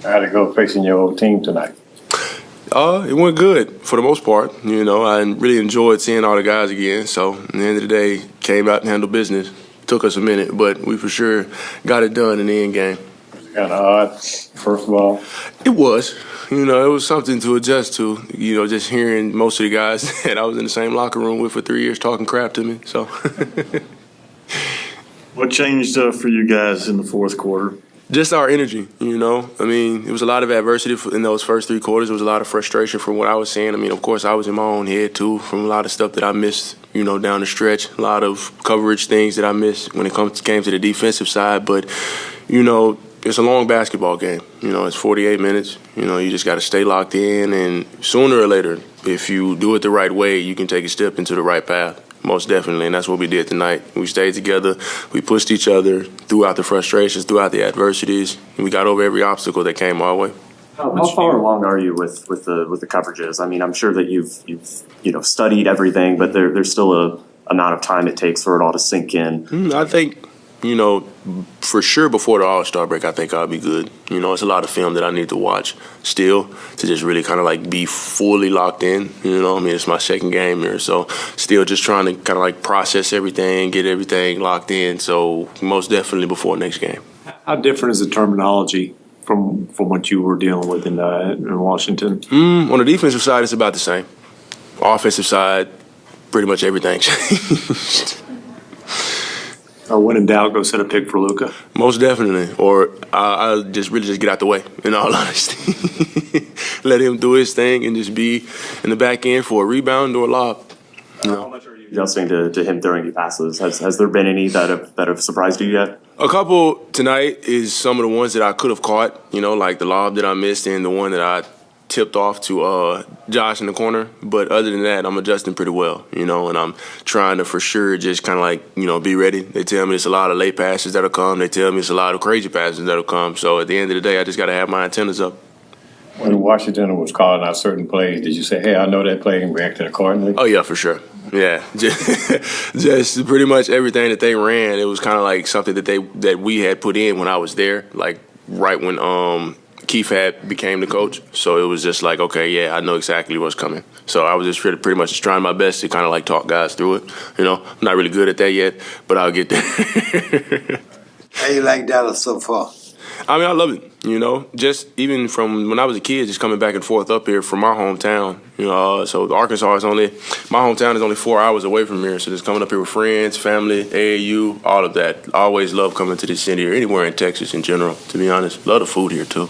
How'd it go facing your old team tonight? It went good for the most part. I really enjoyed seeing all the guys again. So at the end of the day, came out and handled business. Took us a minute, but we for sure got it done in the end game. Kind of odd, first of all. It was. It was something to adjust to. Just hearing most of the guys that I was in the same locker room with for 3 years talking crap to me. So. What changed for you guys in the fourth quarter? Just our energy, it was a lot of adversity in those first 3 quarters. There was a lot of frustration from what I was seeing. Of course, I was in my own head, too, from a lot of stuff that I missed, down the stretch. A lot of coverage things that I missed when it came to the defensive side. But, it's a long basketball game. It's 48 minutes. You just got to stay locked in. And sooner or later, if you do it the right way, you can take a step into the right path. Most definitely, and that's what we did tonight. We stayed together. We pushed each other throughout the frustrations, throughout the adversities, and we got over every obstacle that came our way. How far along are you with the coverages? I'm sure that you've studied everything, but there's still a amount of time it takes for it all to sink in. I think, for sure before the All-Star break, I think I'll be good. It's a lot of film that I need to watch still to just really kind of be fully locked in. It's my second game here, so still just trying to kind of process everything, get everything locked in. So most definitely before next game. How different is the terminology from what you were dealing with in Washington? On the defensive side, it's about the same. Offensive side, pretty much everything changed. When in doubt, go set a pick for Luka. Most definitely. Or I'll just get out the way, in all honesty. Let him do his thing and just be in the back end for a rebound or a lob. How much are you adjusting to him throwing you passes? Has there been any that have surprised you yet? A couple tonight is some of the ones that I could have caught, like the lob that I missed and the one that I tipped off to Josh in the corner. But other than that, I'm adjusting pretty well, and I'm trying to for sure just kind of be ready. They tell me it's a lot of late passes that'll come. They tell me it's a lot of crazy passes that'll come. So at the end of the day, I just got to have my antennas up. When Washington was calling out certain plays, did you say, hey, I know that play, and reacted accordingly? Oh, yeah, for sure. Yeah, just pretty much everything that they ran, it was kind of something that we had put in when I was there, right when Keith had became the coach. So it was just okay, yeah, I know exactly what's coming. So I was just pretty much just trying my best to kind of talk guys through it. I'm not really good at that yet, but I'll get there. How you like Dallas so far? I love it, just even from when I was a kid, just coming back and forth up here from my hometown, so Arkansas my hometown is only 4 hours away from here, so just coming up here with friends, family, AAU, all of that. I always love coming to this city or anywhere in Texas in general, to be honest. Love the food here, too,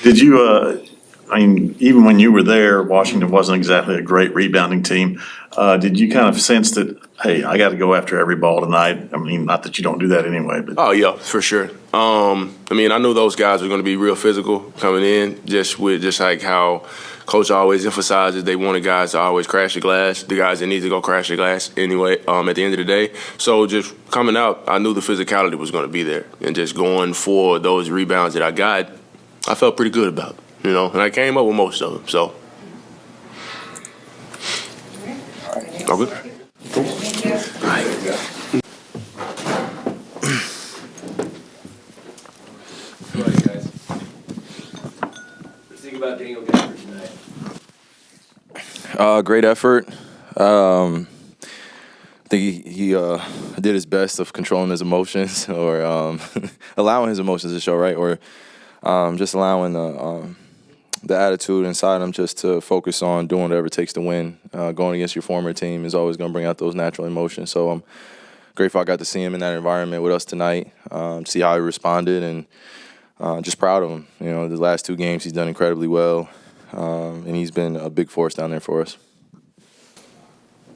Did you, even when you were there, Washington wasn't exactly a great rebounding team. Did you kind of sense that, hey, I got to go after every ball tonight? Not that you don't do that anyway. But Oh, yeah, for sure. I knew those guys were going to be real physical coming in, just how Coach always emphasizes they wanted guys to always crash the glass, the guys that need to go crash the glass anyway at the end of the day. So just coming out, I knew the physicality was going to be there. And just going for those rebounds that I got, I felt pretty good about, and I came up with most of them, so. All good? Cool. All right. Go ahead, guys. Let's think about Daniel Gafford tonight. Great effort. I think he did his best of controlling his emotions or allowing his emotions to show, right? Or just allowing the attitude inside him just to focus on doing whatever it takes to win. Going against your former team is always going to bring out those natural emotions. So I'm grateful I got to see him in that environment with us tonight, see how he responded, and just proud of him. The last 2 games he's done incredibly well, and he's been a big force down there for us.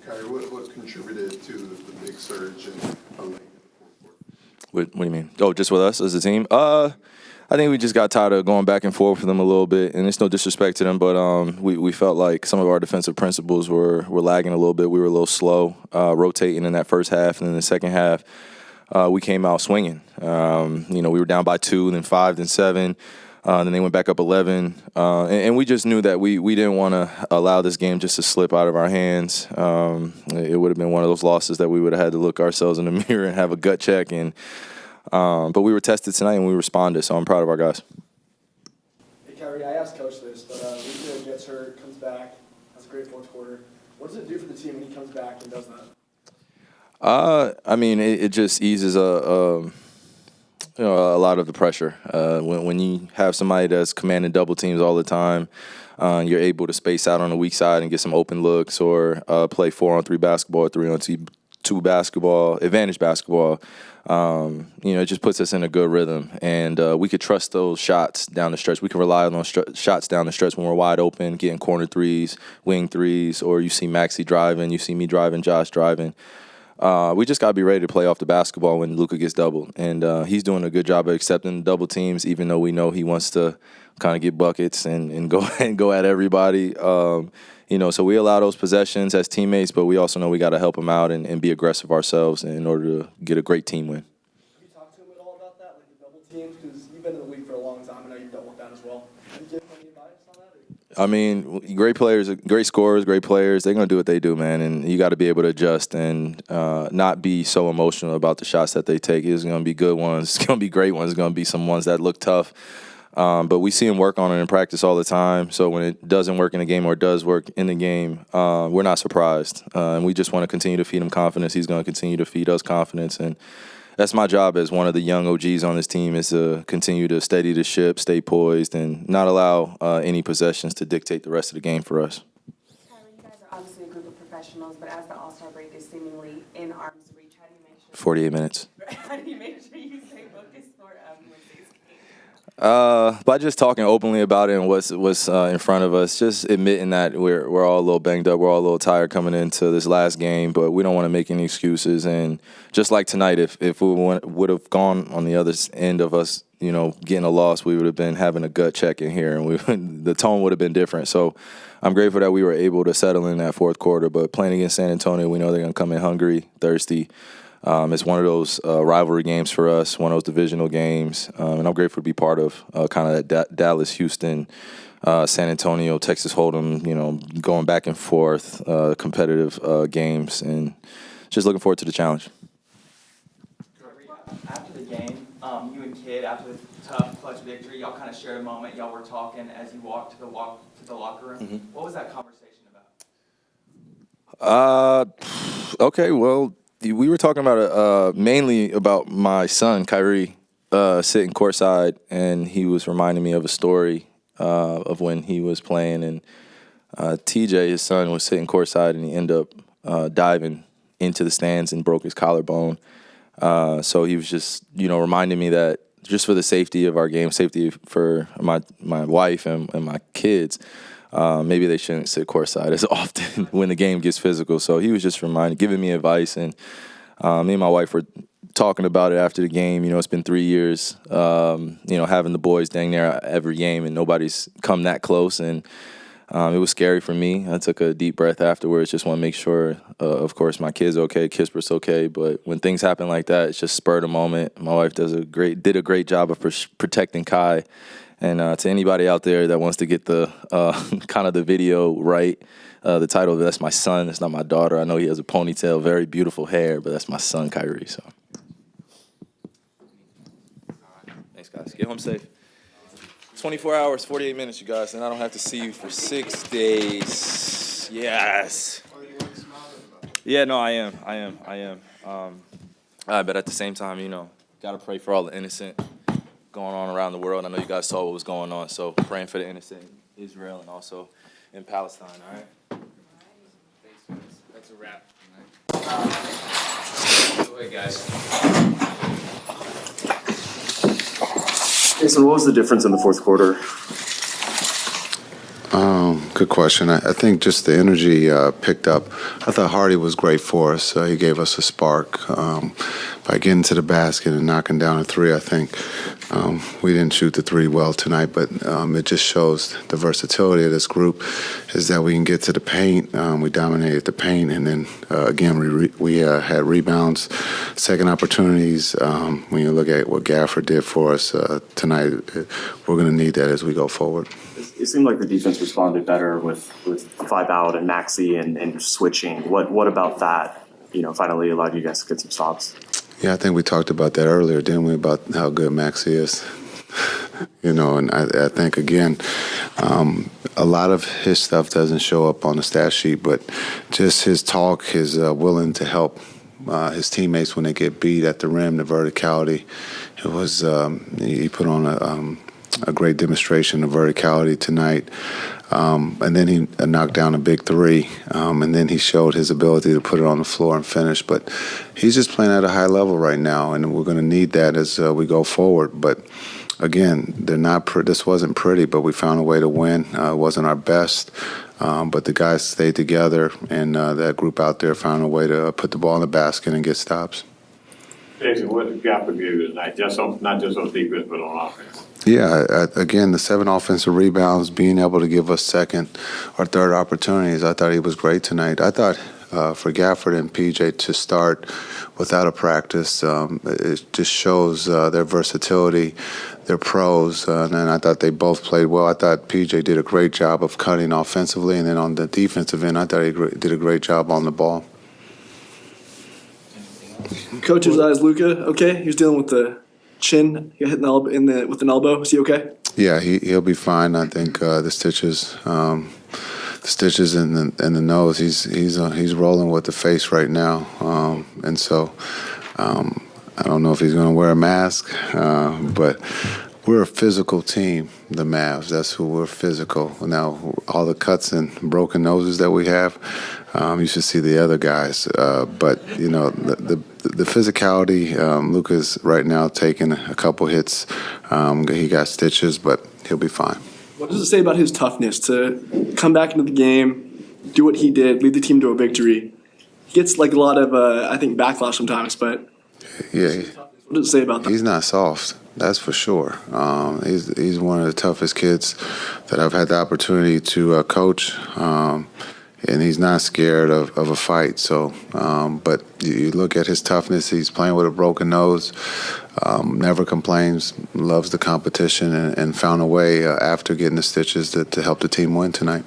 Kyrie, what contributed to the big surge in the fourth quarter? What do you mean? Oh, just with us as a team? I think we just got tired of going back and forth with them a little bit, and it's no disrespect to them, but we felt like some of our defensive principles were lagging a little bit. We were a little slow rotating in that first half, and in the second half, we came out swinging. We were down by 2, then 5, then 7. Then they went back up 11. And we just knew that we didn't want to allow this game just to slip out of our hands. It would have been one of those losses that we would have had to look ourselves in the mirror and have a gut check. And But we were tested tonight and we responded, so I'm proud of our guys. Hey, Kyrie, I asked Coach this, but Luka gets hurt, comes back, has a great fourth quarter. What does it do for the team when he comes back and does that? I mean, it just eases a lot of the pressure. When you have somebody that's commanding double teams all the time, you're able to space out on the weak side and get some open looks or play 4-on-3 basketball, 3-on-2 basketball, advantage basketball. It just puts us in a good rhythm. And we could trust those shots down the stretch. We can rely on those shots down the stretch when we're wide open, getting corner threes, wing threes, or you see Maxey driving, you see me driving, Josh driving. We just got to be ready to play off the basketball when Luka gets doubled. And he's doing a good job of accepting double teams, even though we know he wants to kind of get buckets and go at everybody. So we allow those possessions as teammates, but we also know we got to help him out and be aggressive ourselves in order to get a great team win. Have you talked to him at all about that, like the double teams? Because you've been in the league for a long time. I know you've dealt with that as well. Have you given any advice on that? I mean, great players, great scorers, great players. They're going to do what they do, man. And you got to be able to adjust and not be so emotional about the shots that they take. It's going to be good ones. It's going to be great ones. It's going to be some ones that look tough. But we see him work on it in practice all the time. So when it doesn't work in a game or does work in the game, we're not surprised. And we just want to continue to feed him confidence. He's going to continue to feed us confidence. And that's my job as one of the young OGs on this team, is to continue to steady the ship, stay poised, and not allow any possessions to dictate the rest of the game for us. Kyrie, you guys are obviously a group of professionals, but as the All-Star break is seemingly in arm's reach, how do you make sure 48 minutes. How do you make sure you stay focused for Wednesday's game? By just talking openly about it and what's in front of us, just admitting that we're all a little banged up, we're all a little tired coming into this last game, but we don't want to make any excuses. And just like tonight, if we would have gone on the other end of us, getting a loss, we would have been having a gut check in here, and the tone would have been different. So I'm grateful that we were able to settle in that fourth quarter. But playing against San Antonio, we know they're going to come in hungry, thirsty. It's one of those rivalry games for us, one of those divisional games, and I'm grateful to be part of kind of that Dallas, Houston, San Antonio, Texas Hold'em, going back and forth, competitive games, and just looking forward to the challenge. After the game, you and Kid, after the tough clutch victory, y'all kind of shared a moment. Y'all were talking as you walked to the locker room. Mm-hmm. What was that conversation about? Okay, well, we were talking about mainly about my son, Kyrie, sitting courtside, and he was reminding me of a story of when he was playing, and TJ, his son, was sitting courtside, and he ended up diving into the stands and broke his collarbone. So he was just, reminding me that just for the safety of our game, safety for my wife and my kids, maybe they shouldn't sit courtside as often when the game gets physical. So he was just giving me advice, and me and my wife were talking about it after the game. It's been 3 years, having the boys dang near every game, and nobody's come that close, and it was scary for me. I took a deep breath afterwards, just want to make sure, of course, my kid's okay, Kisper's okay, but when things happen like that, it's just spur of the moment. My wife did a great job of protecting Kai. And to anybody out there that wants to get the kind of the video right, the title of it, that's my son. It's not my daughter. I know he has a ponytail, very beautiful hair, but that's my son, Kyrie. So, thanks, guys. Get home safe. 24 hours, 48 minutes, you guys, and I don't have to see you for 6 days. Yes. Yeah, no, I am. But at the same time, gotta pray for all the innocent going on around the world. I know you guys saw what was going on, so praying for the innocent in Israel and also in Palestine, all right? Thanks. That's a wrap. Go ahead, guys. Jason, what was the difference in the fourth quarter? Good question. I think just the energy picked up. I thought Hardy was great for us. He gave us a spark by getting to the basket and knocking down a three. I think we didn't shoot the three well tonight, but it just shows the versatility of this group is that we can get to the paint. We dominated the paint, and then again we had rebounds, second opportunities. When you look at what Gafford did for us tonight, we're going to need that as we go forward. It seemed like the defense responded better with 5 out and Maxey and switching. What about that, finally allowed you guys to get some stops? Yeah, I think we talked about that earlier, didn't we, about how good Max is? And I think, again, a lot of his stuff doesn't show up on the stat sheet, but just his talk, his willing to help his teammates when they get beat at the rim, the verticality. It was he put on a great demonstration of verticality tonight. And then he knocked down a big three, and then he showed his ability to put it on the floor and finish. But he's just playing at a high level right now, and we're going to need that as we go forward. But again, they're not. This wasn't pretty, but we found a way to win. It wasn't our best, but the guys stayed together, and that group out there found a way to put the ball in the basket and get stops. Jason, what did Gafford give you tonight? Not just on defense, but on offense. Yeah, again, the 7 offensive rebounds, being able to give us second or third opportunities. I thought he was great tonight. I thought for Gafford and PJ to start without a practice, it just shows their versatility. They're pros, and I thought they both played well. I thought PJ did a great job of cutting offensively, and then on the defensive end, I thought he did a great job on the ball. Coach's eyes, Luka, okay? He was dealing with the chin. He got hit with an elbow. Is he okay? Yeah, he'll be fine. I think the stitches in the nose. He's rolling with the face right now, and so I don't know if he's going to wear a mask, but we're a physical team, the Mavs. That's who we're physical. Now, all the cuts and broken noses that we have, you should see the other guys. But, the physicality, Luka's right now taking a couple hits. He got stitches, but he'll be fine. What does it say about his toughness to come back into the game, do what he did, lead the team to a victory? He gets like a lot of, I think, backlash sometimes, but yeah. What does it say about that? He's not soft. That's for sure. He's one of the toughest kids that I've had the opportunity to coach, and he's not scared of a fight. So, but you look at his toughness. He's playing with a broken nose, never complains, loves the competition, and found a way after getting the stitches to help the team win tonight.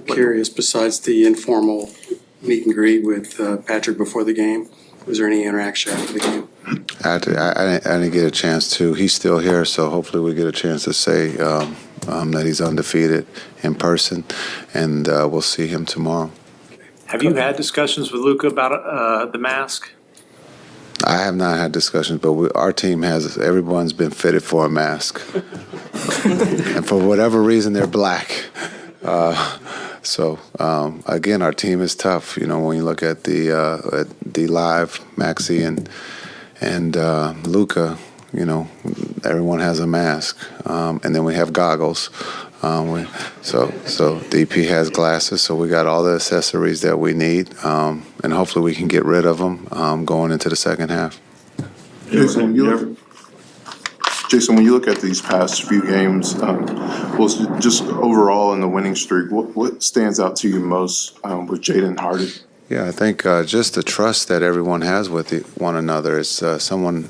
Curious, besides the informal meet and greet with Patrick before the game, was there any interaction after the game? I didn't get a chance to. He's still here, so hopefully we get a chance to say that he's undefeated in person, and we'll see him tomorrow. Have you had discussions with Luka about the mask? I have not had discussions, but our team has. Everyone's been fitted for a mask, and for whatever reason, they're black. So again, our team is tough. When you look at the Live, Maxey, and Luka, everyone has a mask, and then we have goggles. So DP has glasses, so we got all the accessories that we need, and hopefully we can get rid of them going into the second half. Jason, when you look at these past few games, just overall in the winning streak, what stands out to you most with Jaden Hardy? Yeah, I think just the trust that everyone has with one another. It's someone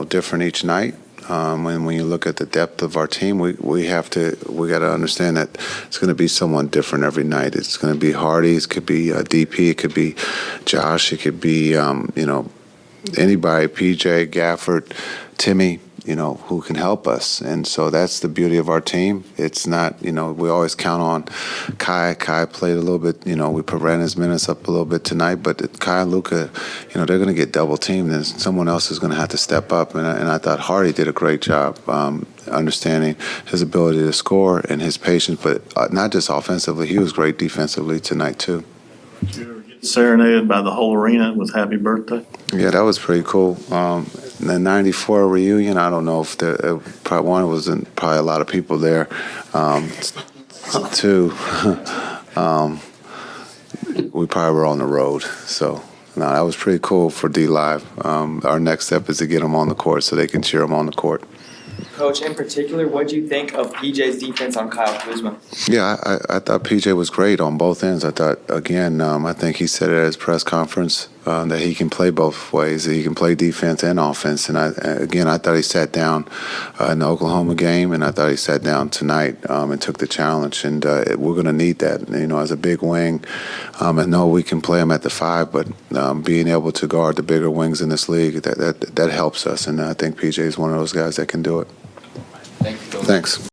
different each night. When you look at the depth of our team, we got to understand that it's going to be someone different every night. It's going to be Hardy, it could be DP, it could be Josh, it could be anybody, PJ, Gafford, Timmy. Who can help us. And so that's the beauty of our team. It's not, we always count on Kai. Kai played a little bit, we ran his minutes up a little bit tonight, but Kai and Luka, they're going to get double teamed and someone else is going to have to step up. And I thought Hardy did a great job understanding his ability to score and his patience, but not just offensively. He was great defensively tonight, too. Did you ever get serenaded by the whole arena with happy birthday? Yeah, that was pretty cool. The 94 reunion, I don't know if probably one was probably a lot of people there. Two, we probably were on the road. So, no, that was pretty cool for D-Live. Our next step is to get them on the court so they can cheer them on the court. Coach, in particular, what do you think of PJ's defense on Kyle Kuzma? Yeah, I thought PJ was great on both ends. I thought, again, I think he said it at his press conference. that he can play both ways, that he can play defense and offense. And I thought he sat down in the Oklahoma game, and I thought he sat down tonight and took the challenge. And we're going to need that, as a big wing. I know we can play him at the 5, but being able to guard the bigger wings in this league, that helps us. And I think PJ is one of those guys that can do it. Thank you. Thanks.